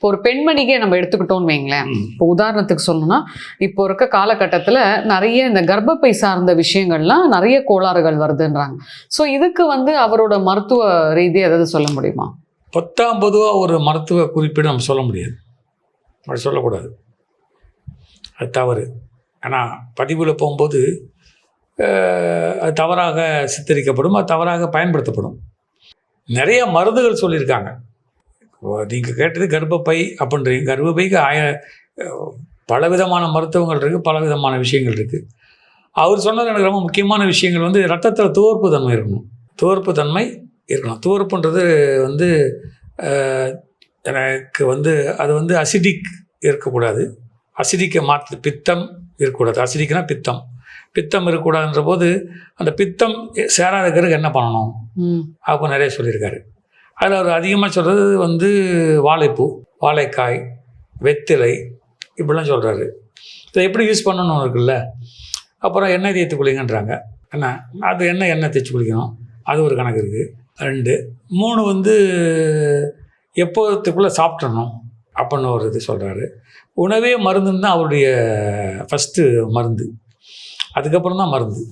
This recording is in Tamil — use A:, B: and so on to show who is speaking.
A: இப்போ ஒரு பெண்மணிக்கே நம்ம எடுத்துக்கிட்டோம்னு வைங்களேன், இப்போ உதாரணத்துக்கு சொல்லணும்னா, இப்போ இருக்க காலகட்டத்தில் நிறைய இந்த கர்ப்பப்பை சார்ந்த விஷயங்கள்லாம் நிறைய கோளாறுகள் வருதுன்றாங்க. ஸோ இதுக்கு வந்து அவரோட மருத்துவ ரீதி ஏதாவது சொல்ல முடியுமா?
B: பொதுவாக ஒரு மருத்துவ குறிப்பீடு நம்ம சொல்ல முடியாது, அப்படி சொல்லக்கூடாது, அது தவறு. ஆனால் பதிவில் போகும்போது அது தவறாக சித்தரிக்கப்படும், அது தவறாக பயன்படுத்தப்படும். நிறைய மருந்துகள் சொல்லியிருக்காங்க. நீங்கள் கேட்டது கர்ப்பப்பை அப்படின்றீங்க. கர்ப்பப்பைக்கு பலவிதமான மருத்துவங்கள் இருக்குது, பல விதமான விஷயங்கள் இருக்குது. அவர் சொன்னது எனக்கு ரொம்ப முக்கியமான விஷயங்கள் வந்து ரத்தத்தில் துவர்ப்பு தன்மை இருக்கணும். துவர்ப்பு தன்மை இருக்கணும். துவர்ப்புன்றது வந்து எனக்கு வந்து அது வந்து அசிடிக் இருக்கக்கூடாது. அசிடிக்கை மாற்று பித்தம் இருக்கக்கூடாது. அசிடிக்னா பித்தம், பித்தம் இருக்கக்கூடாதுன்ற போது அந்த பித்தம் சேராதுக்கிறதுக்கு என்ன பண்ணணும் அப்போ நிறைய சொல்லியிருக்காரு. அதில் அவர் அதிகமாக சொல்கிறது வந்து வாழைப்பூ, வாழைக்காய், வெத்திலை இப்படிலாம் சொல்கிறாரு. இதை எப்படி யூஸ் பண்ணணும் இருக்குல்ல. அப்புறம் எண்ணெய் தேய்த்து குளிங்கன்றாங்க. என்ன அது எண்ணெய் தேய்ச்சி குளிக்கணும், அது ஒரு கணக்கு இருக்குது. 2 3 வந்து எப்போத்துக்குள்ளே சாப்பிட்றணும் அப்படின்னு ஒரு இது சொல்கிறாரு. உணவே மருந்துன்னு தான் அவருடைய ஃபஸ்ட்டு மருந்து, அதுக்கப்புறம் தான் மருந்து.